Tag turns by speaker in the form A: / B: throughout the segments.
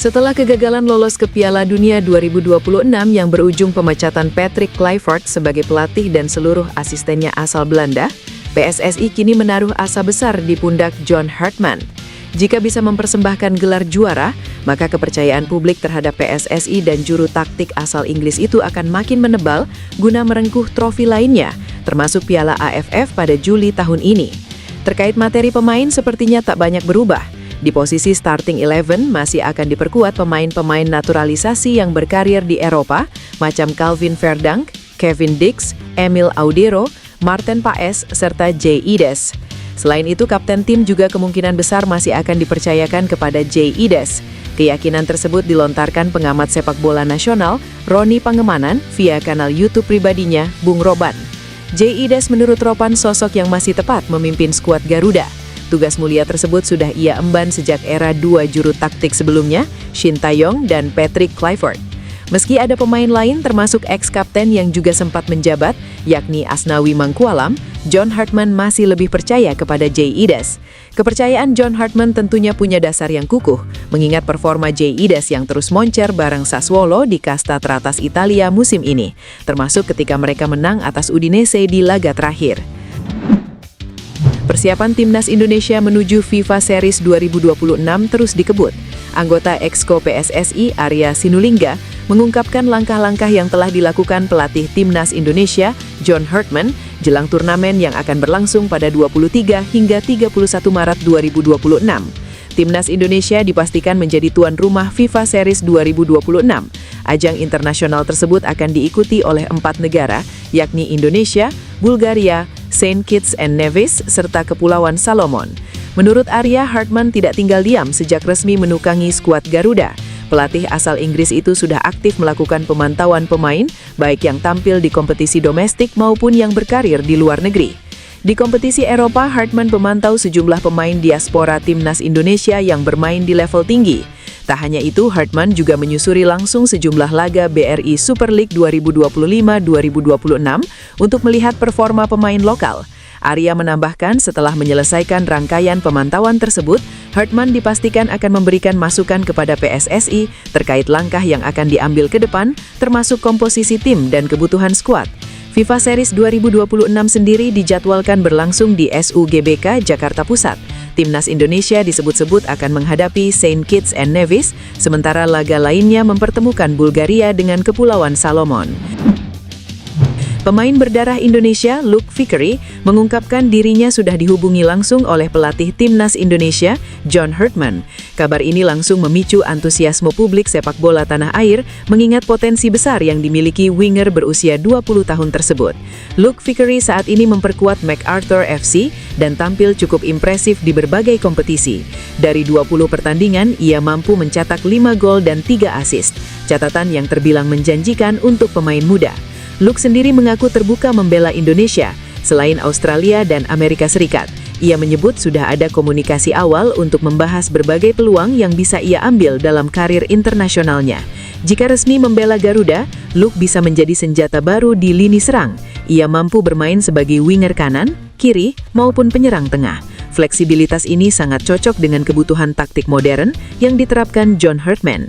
A: Setelah kegagalan lolos ke Piala Dunia 2026 yang berujung pemecatan Patrick Kluivert sebagai pelatih dan seluruh asistennya asal Belanda, PSSI kini menaruh asa besar di pundak John Hartman. Jika bisa mempersembahkan gelar juara, maka kepercayaan publik terhadap PSSI dan juru taktik asal Inggris itu akan makin menebal guna merengkuh trofi lainnya, termasuk Piala AFF pada Juli tahun ini. Terkait materi pemain sepertinya tak banyak berubah. Di posisi starting 11 masih akan diperkuat pemain-pemain naturalisasi yang berkarir di Eropa, macam Calvin Verdonk, Kevin Dix, Emil Audero, Maarten Paes, serta Jay Edes. Selain itu, kapten tim juga kemungkinan besar masih akan dipercayakan kepada Jay Edes. Keyakinan tersebut dilontarkan pengamat sepak bola nasional, Roni Pangemanan, via kanal YouTube pribadinya, Bung Roban. Jay Edes menurut Ropan sosok yang masih tepat memimpin skuad Garuda. Tugas mulia tersebut sudah ia emban sejak era dua juru taktik sebelumnya, Shin Tae-yong dan Patrick Kluivert. Meski ada pemain lain termasuk ex-kapten yang juga sempat menjabat, yakni Asnawi Mangkualam, John Hartman masih lebih percaya kepada Jay Edes. Kepercayaan John Hartman tentunya punya dasar yang kukuh, mengingat performa Jay Edes yang terus moncer bareng Sassuolo di kasta teratas Italia musim ini, termasuk ketika mereka menang atas Udinese di laga terakhir. Persiapan Timnas Indonesia menuju FIFA Series 2026 terus dikebut. Anggota Exco PSSI Arya Sinulinga mengungkapkan langkah-langkah yang telah dilakukan pelatih Timnas Indonesia, John Hartman, jelang turnamen yang akan berlangsung pada 23 hingga 31 Maret 2026. Timnas Indonesia dipastikan menjadi tuan rumah FIFA Series 2026. Ajang internasional tersebut akan diikuti oleh 4 negara, yakni Indonesia, Bulgaria, Saint Kitts and Nevis, serta Kepulauan Salomon. Menurut Arya, Hartman tidak tinggal diam sejak resmi menukangi skuad Garuda. Pelatih asal Inggris itu sudah aktif melakukan pemantauan pemain, baik yang tampil di kompetisi domestik maupun yang berkarir di luar negeri. Di kompetisi Eropa, Hartman memantau sejumlah pemain diaspora Timnas Indonesia yang bermain di level tinggi. Tak hanya itu, Hartman juga menyusuri langsung sejumlah laga BRI Super League 2025-2026 untuk melihat performa pemain lokal. Arya menambahkan setelah menyelesaikan rangkaian pemantauan tersebut, Hartman dipastikan akan memberikan masukan kepada PSSI terkait langkah yang akan diambil ke depan, termasuk komposisi tim dan kebutuhan skuad. FIFA Series 2026 sendiri dijadwalkan berlangsung di SUGBK Jakarta Pusat. Timnas Indonesia disebut-sebut akan menghadapi Saint Kitts and Nevis, sementara laga lainnya mempertemukan Bulgaria dengan Kepulauan Salomon. Pemain berdarah Indonesia, Luke Vickery, mengungkapkan dirinya sudah dihubungi langsung oleh pelatih Timnas Indonesia, John Hartman. Kabar ini langsung memicu antusiasme publik sepak bola tanah air, mengingat potensi besar yang dimiliki winger berusia 20 tahun tersebut. Luke Vickery saat ini memperkuat MacArthur FC dan tampil cukup impresif di berbagai kompetisi. Dari 20 pertandingan, ia mampu mencetak 5 gol dan 3 assist. Catatan yang terbilang menjanjikan untuk pemain muda. Luke sendiri mengaku terbuka membela Indonesia, selain Australia dan Amerika Serikat. Ia menyebut sudah ada komunikasi awal untuk membahas berbagai peluang yang bisa ia ambil dalam karir internasionalnya. Jika resmi membela Garuda, Luke bisa menjadi senjata baru di lini serang. Ia mampu bermain sebagai winger kanan, kiri, maupun penyerang tengah. Fleksibilitas ini sangat cocok dengan kebutuhan taktik modern yang diterapkan John Hartman.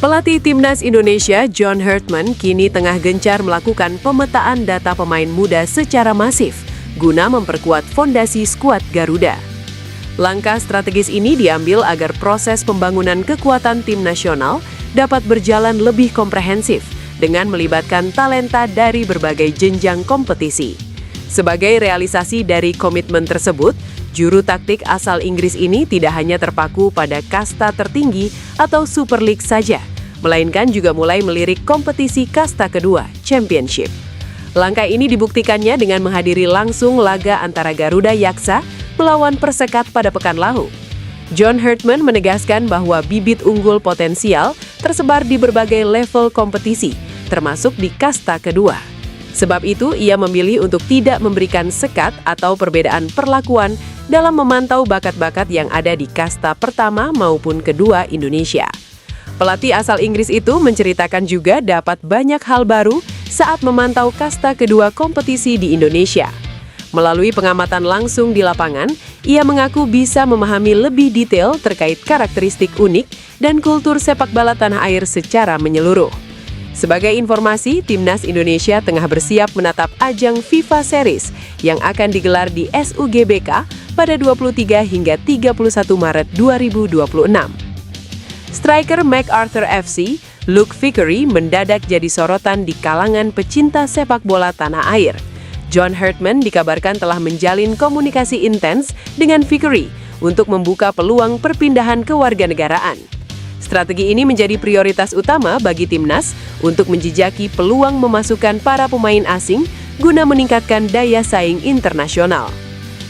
A: Pelatih Timnas Indonesia, John Hartman, kini tengah gencar melakukan pemetaan data pemain muda secara masif, guna memperkuat fondasi skuad Garuda. Langkah strategis ini diambil agar proses pembangunan kekuatan tim nasional dapat berjalan lebih komprehensif, dengan melibatkan talenta dari berbagai jenjang kompetisi. Sebagai realisasi dari komitmen tersebut, juru taktik asal Inggris ini tidak hanya terpaku pada kasta tertinggi atau Super League saja, melainkan juga mulai melirik kompetisi kasta kedua, Championship. Langkah ini dibuktikannya dengan menghadiri langsung laga antara Garuda Yaksa melawan Persekat pada pekan lalu. John Hartman menegaskan bahwa bibit unggul potensial tersebar di berbagai level kompetisi, termasuk di kasta kedua. Sebab itu, ia memilih untuk tidak memberikan sekat atau perbedaan perlakuan dalam memantau bakat-bakat yang ada di kasta pertama maupun kedua Indonesia. Pelatih asal Inggris itu menceritakan juga dapat banyak hal baru saat memantau kasta kedua kompetisi di Indonesia. Melalui pengamatan langsung di lapangan, ia mengaku bisa memahami lebih detail terkait karakteristik unik dan kultur sepak bola tanah air secara menyeluruh. Sebagai informasi, Timnas Indonesia tengah bersiap menatap ajang FIFA Series yang akan digelar di SUGBK pada 23 hingga 31 Maret 2026. Striker MacArthur FC, Luke Vickery mendadak jadi sorotan di kalangan pecinta sepak bola tanah air. John Hartman dikabarkan telah menjalin komunikasi intens dengan Vickery untuk membuka peluang perpindahan kewarganegaraan. Strategi ini menjadi prioritas utama bagi timnas untuk menjejaki peluang memasukkan para pemain asing guna meningkatkan daya saing internasional.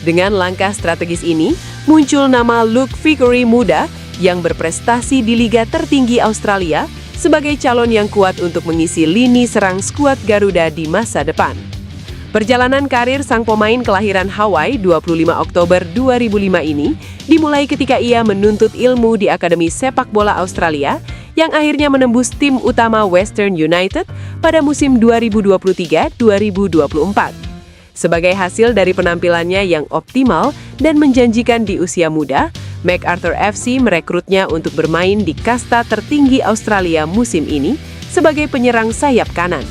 A: Dengan langkah strategis ini, muncul nama Luke Vickery muda yang berprestasi di liga tertinggi Australia sebagai calon yang kuat untuk mengisi lini serang skuad Garuda di masa depan. Perjalanan karir sang pemain kelahiran Hawaii 25 Oktober 2005 ini dimulai ketika ia menuntut ilmu di Akademi Sepak Bola Australia yang akhirnya menembus tim utama Western United pada musim 2023-2024. Sebagai hasil dari penampilannya yang optimal dan menjanjikan di usia muda, MacArthur FC merekrutnya untuk bermain di kasta tertinggi Australia musim ini sebagai penyerang sayap kanan.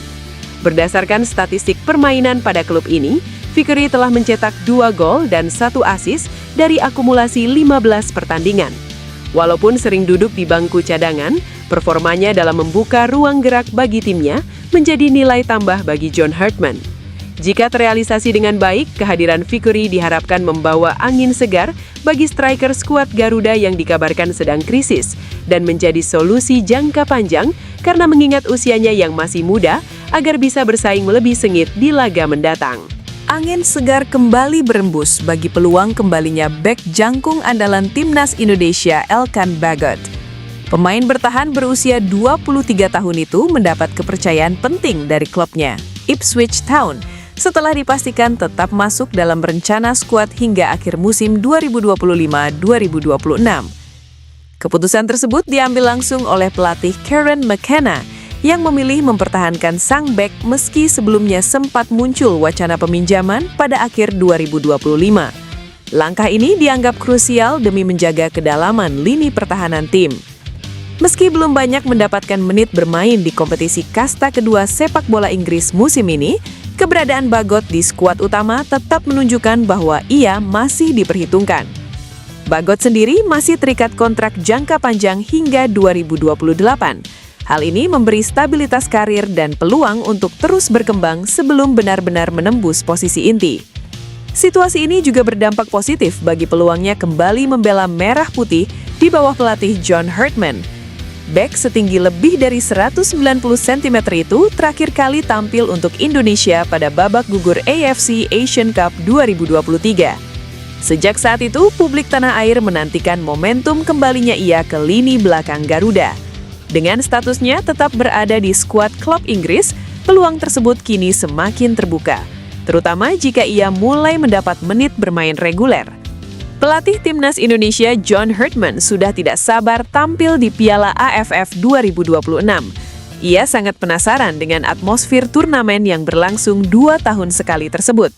A: Berdasarkan statistik permainan pada klub ini, Vickery telah mencetak 2 gol dan 1 assist dari akumulasi 15 pertandingan. Walaupun sering duduk di bangku cadangan, performanya dalam membuka ruang gerak bagi timnya menjadi nilai tambah bagi John Hartman. Jika terrealisasi dengan baik, kehadiran Vickery diharapkan membawa angin segar bagi striker skuad Garuda yang dikabarkan sedang krisis dan menjadi solusi jangka panjang karena mengingat usianya yang masih muda agar bisa bersaing lebih sengit di laga mendatang. Angin segar kembali berembus bagi peluang kembalinya bek jangkung andalan Timnas Indonesia Elkan Bagot. Pemain bertahan berusia 23 tahun itu mendapat kepercayaan penting dari klubnya, Ipswich Town, setelah dipastikan tetap masuk dalam rencana skuad hingga akhir musim 2025-2026. Keputusan tersebut diambil langsung oleh pelatih Kieran McKenna yang memilih mempertahankan sang bek meski sebelumnya sempat muncul wacana peminjaman pada akhir 2025. Langkah ini dianggap krusial demi menjaga kedalaman lini pertahanan tim. Meski belum banyak mendapatkan menit bermain di kompetisi kasta kedua sepak bola Inggris musim ini, keberadaan Bagot di skuad utama tetap menunjukkan bahwa ia masih diperhitungkan. Bagot sendiri masih terikat kontrak jangka panjang hingga 2028. Hal ini memberi stabilitas karir dan peluang untuk terus berkembang sebelum benar-benar menembus posisi inti. Situasi ini juga berdampak positif bagi peluangnya kembali membela merah putih di bawah pelatih John Hartman. Bek setinggi lebih dari 190 cm itu terakhir kali tampil untuk Indonesia pada babak gugur AFC Asian Cup 2023. Sejak saat itu, publik tanah air menantikan momentum kembalinya ia ke lini belakang Garuda. Dengan statusnya tetap berada di skuad klub Inggris, peluang tersebut kini semakin terbuka, terutama jika ia mulai mendapat menit bermain reguler. Pelatih Timnas Indonesia John Hartman sudah tidak sabar tampil di Piala AFF 2026. Ia sangat penasaran dengan atmosfer turnamen yang berlangsung 2 tahun sekali tersebut.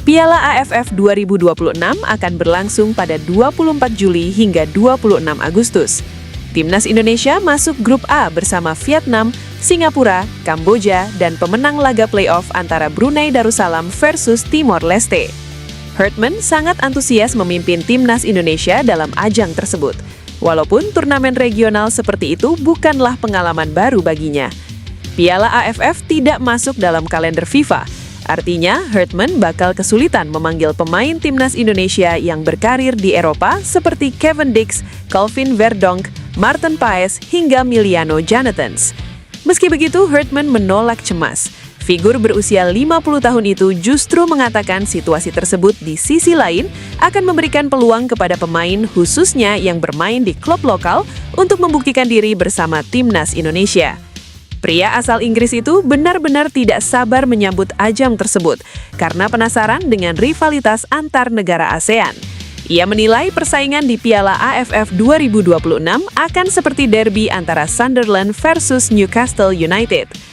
A: Piala AFF 2026 akan berlangsung pada 24 Juli hingga 26 Agustus. Timnas Indonesia masuk grup A bersama Vietnam, Singapura, Kamboja, dan pemenang laga playoff antara Brunei Darussalam versus Timor Leste. Hartman sangat antusias memimpin Timnas Indonesia dalam ajang tersebut. Walaupun turnamen regional seperti itu bukanlah pengalaman baru baginya. Piala AFF tidak masuk dalam kalender FIFA. Artinya, Hartman bakal kesulitan memanggil pemain Timnas Indonesia yang berkarir di Eropa seperti Kevin Dix, Calvin Verdonk, Martin Paes, hingga Miliano Jonathans. Meski begitu, Hartman menolak cemas. Figur berusia 50 tahun itu justru mengatakan situasi tersebut di sisi lain akan memberikan peluang kepada pemain khususnya yang bermain di klub lokal untuk membuktikan diri bersama Timnas Indonesia. Pria asal Inggris itu benar-benar tidak sabar menyambut ajang tersebut karena penasaran dengan rivalitas antar negara ASEAN. Ia menilai persaingan di Piala AFF 2026 akan seperti derby antara Sunderland versus Newcastle United.